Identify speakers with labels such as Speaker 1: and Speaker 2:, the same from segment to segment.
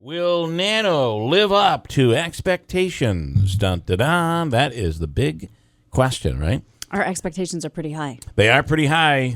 Speaker 1: Will Nano live up to expectations? Dun, dun, dun. That is the big question, right?
Speaker 2: Our expectations are pretty high.
Speaker 1: They are pretty high.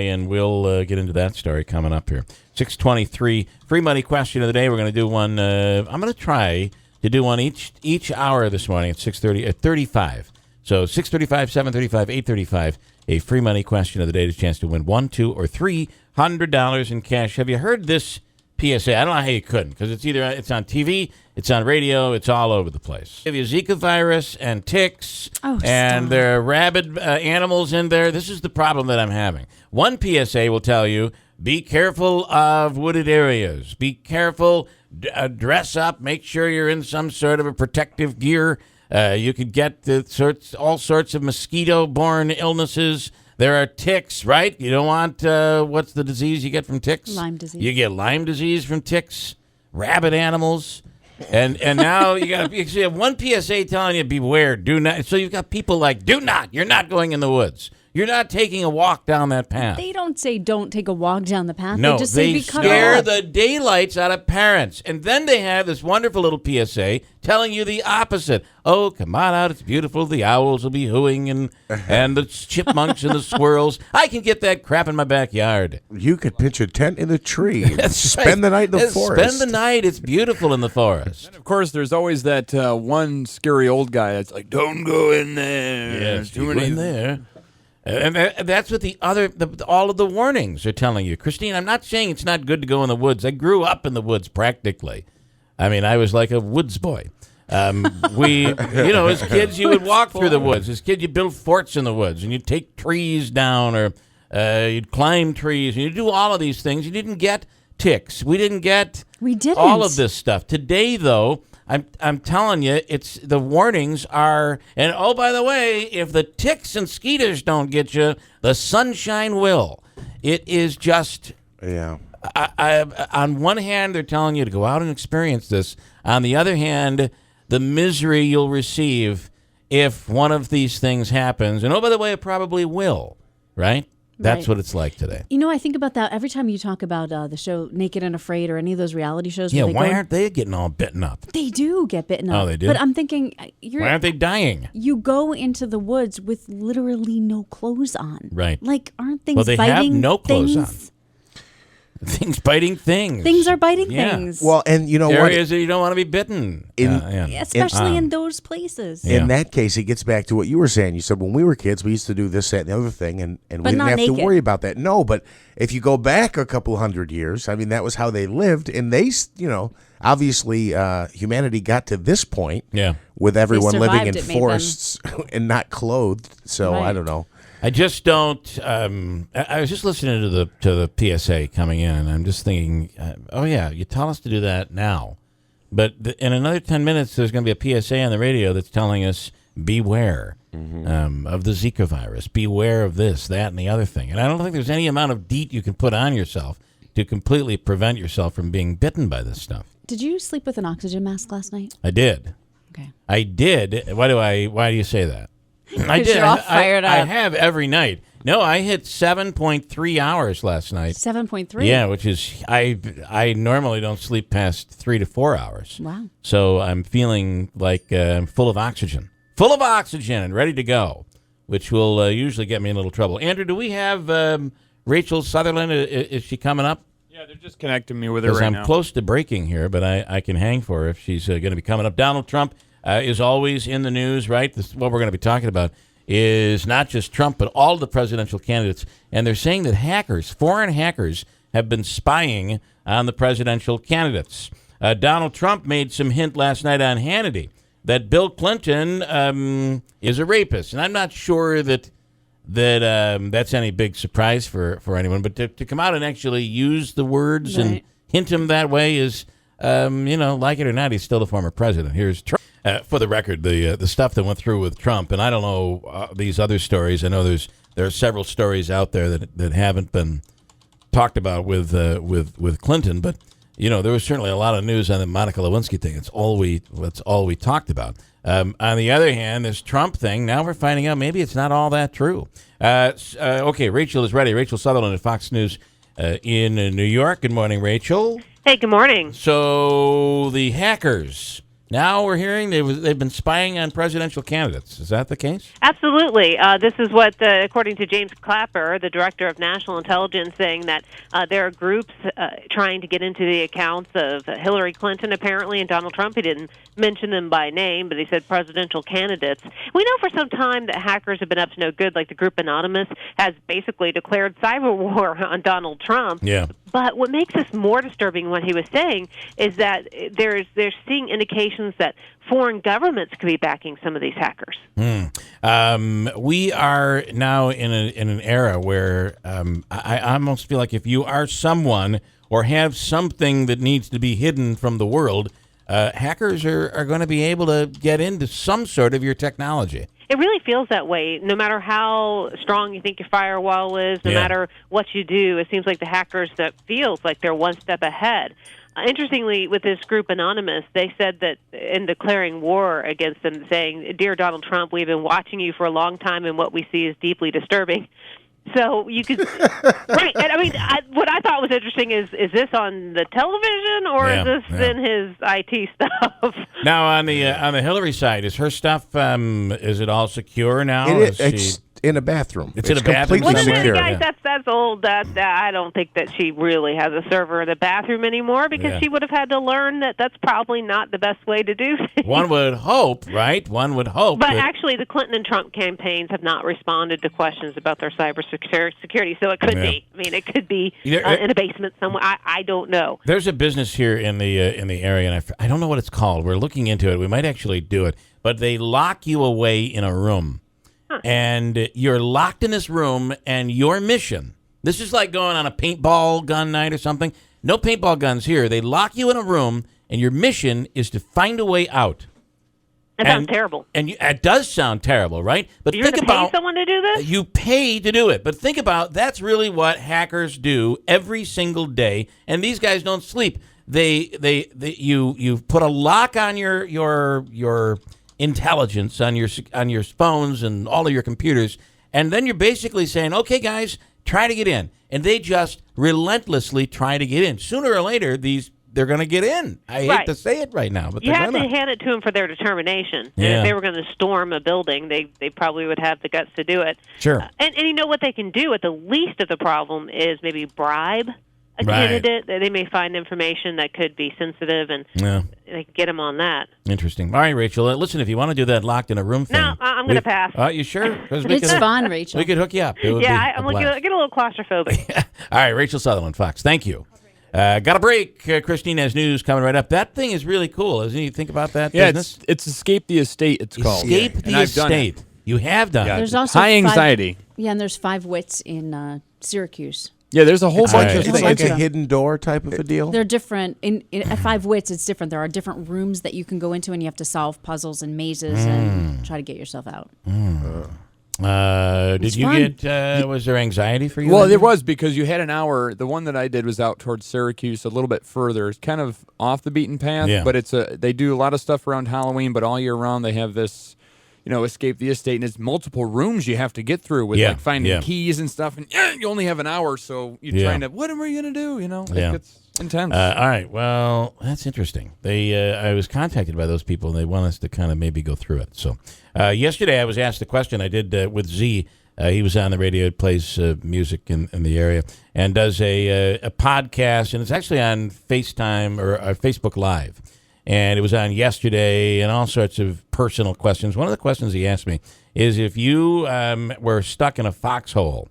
Speaker 1: And we'll get into that story coming up here. 6:23, free money question of the day. We're going to do one. I'm going to try to do one each hour this morning at 6:30 at 35. So 6:35, 7:35, 8:35. A free money question of the day. There's a chance to win $100, $200, or $300 in cash. Have you heard this PSA? I don't know how you couldn't, because it's on TV, it's on radio, it's all over the place. Have you Zika virus and ticks, and there are rabid animals in there. This is the problem that I'm having. One PSA will tell you, be careful of wooded areas. Be careful, dress up, make sure you're in some sort of a protective gear. You could get all sorts of mosquito-borne illnesses. There are ticks, right? You don't want, what's the disease you get from ticks?
Speaker 2: Lyme disease.
Speaker 1: You get Lyme disease from ticks, rabid animals. And now you have one PSA telling you, beware, do not. So you've got people like, do not. You're not going in the woods. You're not taking a walk down that path.
Speaker 2: They don't say don't take a walk down the path.
Speaker 1: No,
Speaker 2: they just say
Speaker 1: they
Speaker 2: be cut
Speaker 1: scare
Speaker 2: off.
Speaker 1: the daylights out of parents. And then they have this wonderful little PSA telling you the opposite. Oh, come on out. It's beautiful. The owls will be hooing and the chipmunks and the squirrels. I can get that crap in my backyard.
Speaker 3: You could pitch a tent in a tree. Spend the night in the forest.
Speaker 1: Spend the night. It's beautiful in the forest.
Speaker 4: And of course, there's always that one scary old guy that's like, don't go in there.
Speaker 1: Yeah,
Speaker 4: There's too many
Speaker 1: in there. And that's what all of the warnings are telling you. Christine, I'm not saying it's not good to go in the woods. I grew up in the woods practically. I mean, I was like a woods boy. As kids, you would walk through the woods. As kids, you build forts in the woods, and you'd take trees down, or you'd climb trees, and you'd do all of these things. You didn't get ticks. We didn't. All of this stuff. Today, though, I'm telling you, the warnings are, and oh, by the way, if the ticks and skeeters don't get you, the sunshine will. It is just, on one hand, they're telling you to go out and experience this. On the other hand, the misery you'll receive if one of these things happens. And oh, by the way, it probably will, right? That's what it's like today.
Speaker 2: You know, I think about that every time you talk about the show Naked and Afraid or any of those reality shows.
Speaker 1: Yeah, why aren't they getting all bitten up?
Speaker 2: They do get bitten up.
Speaker 1: Oh, they do?
Speaker 2: But I'm thinking,
Speaker 1: why aren't they dying?
Speaker 2: You go into the woods with literally no clothes on.
Speaker 1: Right.
Speaker 2: Like, aren't things
Speaker 1: biting
Speaker 2: biting
Speaker 1: have no clothes
Speaker 2: things?
Speaker 1: on. Things biting things.
Speaker 2: Things are biting things.
Speaker 3: Well, and you know what?
Speaker 1: Areas that you don't want to be bitten.
Speaker 2: Especially in those places.
Speaker 3: In that case, it gets back to what you were saying. You said when we were kids, we used to do this, that, and the other thing, and we didn't have to worry about that. No, but if you go back a couple hundred years, I mean, that was how they lived. And they, obviously humanity got to this point with everyone living in forests and not clothed. So I don't know.
Speaker 1: I just don't. I was just listening to the PSA coming in, and I'm just thinking, you tell us to do that now, but in another 10 minutes, there's going to be a PSA on the radio that's telling us beware of the Zika virus, beware of this, that, and the other thing. And I don't think there's any amount of DEET you can put on yourself to completely prevent yourself from being bitten by this stuff.
Speaker 2: Did you sleep with an oxygen mask last night?
Speaker 1: I did.
Speaker 2: Okay.
Speaker 1: I did. Why do you say that? I did.
Speaker 2: You're all fired up.
Speaker 1: I have every night. No, I hit 7.3 hours last night.
Speaker 2: 7.3?
Speaker 1: Yeah, which is, I normally don't sleep past 3 to 4 hours.
Speaker 2: Wow.
Speaker 1: So I'm feeling like I'm full of oxygen. Full of oxygen and ready to go, which will usually get me in a little trouble. Andrew, do we have Rachel Sutherland? Is she coming up?
Speaker 4: Yeah, they're just connecting me with her right now.
Speaker 1: Because I'm close to breaking here, but I can hang for her if she's going to be coming up. Donald Trump is always in the news, right? What we're going to be talking about is not just Trump, but all the presidential candidates. And they're saying that foreign hackers, have been spying on the presidential candidates. Donald Trump made some hint last night on Hannity that Bill Clinton is a rapist. And I'm not sure that that's any big surprise for anyone. But to come out and actually use the words and hint him that way is, like it or not, he's still the former president. Here's Trump. For the record, the stuff that went through with Trump, and I don't know these other stories. I know there are several stories out there that haven't been talked about with Clinton, but there was certainly a lot of news on the Monica Lewinsky thing. That's all we talked about. On the other hand, this Trump thing, now we're finding out maybe it's not all that true. Okay, Rachel is ready. Rachel Sutherland at Fox News in New York. Good morning, Rachel.
Speaker 5: Hey, good morning.
Speaker 1: So the hackers, now we're hearing they've been spying on presidential candidates. Is that the case?
Speaker 5: Absolutely. This is what, according to James Clapper, the director of national intelligence, saying that there are groups trying to get into the accounts of Hillary Clinton, apparently, and Donald Trump. He didn't mention them by name, but he said presidential candidates. We know for some time that hackers have been up to no good, like the group Anonymous has basically declared cyber war on Donald Trump.
Speaker 1: Yeah.
Speaker 5: But what makes this more disturbing, what he was saying, is that they're seeing indications that foreign governments could be backing some of these hackers.
Speaker 1: We are now in an era where I almost feel like if you are someone or have something that needs to be hidden from the world, hackers are going to be able to get into some sort of your technology.
Speaker 5: It really feels that way. No matter how strong you think your firewall is, no matter what you do, it seems like the hackers that feels like they're one step ahead. Interestingly, with this group Anonymous, they said that in declaring war against them, saying, "Dear Donald Trump, we've been watching you for a long time, and what we see is deeply disturbing." So you could, right? And I mean, what I thought was interesting is this on the television or is this in his IT stuff?
Speaker 1: Now on the Hillary side, is her stuff? Is it all secure now?
Speaker 3: It's in a bathroom.
Speaker 1: It's in a bathroom.
Speaker 3: Completely secure.
Speaker 5: Guys, that's old. I don't think that she really has a server in the bathroom anymore because she would have had to learn that that's probably not the best way to do things.
Speaker 1: One would hope, right? One would hope.
Speaker 5: But actually, the Clinton and Trump campaigns have not responded to questions about their cybersecurity, so it could be. I mean, it could be in a basement somewhere. I don't know.
Speaker 1: There's a business here in the area, and I don't know what it's called. We're looking into it. We might actually do it, but they lock you away in a room. And you're locked in this room, and your mission, this is like going on a paintball gun night or something. No paintball guns here. They lock you in a room, and your mission is to find a way out.
Speaker 5: That sounds terrible.
Speaker 1: And it does sound terrible, right? But
Speaker 5: you're going to pay someone to do this?
Speaker 1: You pay to do it. But think about, that's really what hackers do every single day. And these guys don't sleep. You put a lock on your intelligence on your phones and all of your computers, and then you're basically saying, okay, guys, try to get in. And they just relentlessly try to get in. Sooner or later, they're going to get in. I hate to say it right now, but
Speaker 5: you have to hand it to them for their determination. And if they were going to storm a building, they probably would have the guts to do it.
Speaker 1: Sure.
Speaker 5: And you know what they can do at the least of the problem is maybe bribe a candidate. They may find information that could be sensitive, and they can get them on that.
Speaker 1: Interesting. All right, Rachel, listen, if you want to do that locked in a room thing.
Speaker 5: No, I'm going to pass.
Speaker 1: You sure?
Speaker 2: It's fun, Rachel.
Speaker 1: We could hook you up.
Speaker 5: I'm get a little claustrophobic.
Speaker 1: All right, Rachel Sutherland, Fox. Thank you. Got a break. Christine has news coming right up. That thing is really cool, isn't it? You think about that business?
Speaker 4: It's Escape the Estate, it's called.
Speaker 1: Escape the Estate. You have done it.
Speaker 2: There's also
Speaker 4: high anxiety.
Speaker 2: And there's 5 wits in Syracuse.
Speaker 4: Yeah, there's a whole bunch of
Speaker 3: It's
Speaker 4: things.
Speaker 3: like a hidden door type of a deal.
Speaker 2: They're different. At 5 wits, it's different. There are different rooms that you can go into, and you have to solve puzzles and mazes and try to get yourself out.
Speaker 1: Did you get, was there anxiety for you?
Speaker 4: Well, there was, because you had an hour. The one that I did was out towards Syracuse, a little bit further. It's kind of off the beaten path, but they do a lot of stuff around Halloween, but all year round they have this, Escape the Estate, and it's multiple rooms you have to get through with like finding keys and stuff, and you only have an hour, so you're trying to, what am I going to do? It's intense.
Speaker 1: All right, well, that's interesting. I was contacted by those people, and they want us to kind of maybe go through it. So yesterday I was asked a question I did with Z. He was on the radio, plays music in the area, and does a podcast, and it's actually on FaceTime or Facebook Live. And it was on yesterday, and all sorts of personal questions. One of the questions he asked me is if you were stuck in a foxhole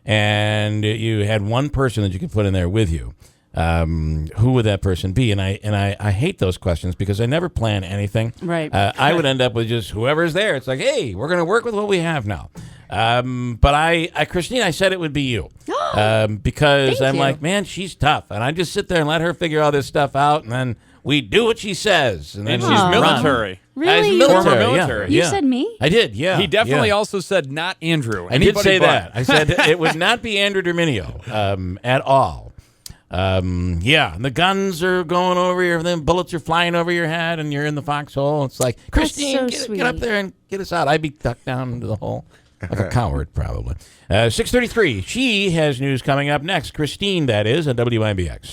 Speaker 1: and you had one person that you could put in there with you, who would that person be? And I hate those questions because I never plan anything.
Speaker 2: Right.
Speaker 1: I would end up with just whoever's there. It's like, hey, we're going to work with what we have now. But Christine, I said it would be you because I'm like, man, she's tough, and I just sit there and let her figure all this stuff out, and then we do what she says, and then
Speaker 4: she's military.
Speaker 2: Really?
Speaker 4: Former military.
Speaker 2: You said me?
Speaker 1: I did, yeah.
Speaker 4: He definitely also said not Andrew.
Speaker 1: I did say that. I said it would not be Andrew Derminio at all. And the guns are going over your, the bullets are flying over your head, and you're in the foxhole. It's like, Christine, get up there and get us out. I'd be tucked down into the hole. Like a coward, probably. 6:33. She has news coming up next. Christine, that is, on WIBX.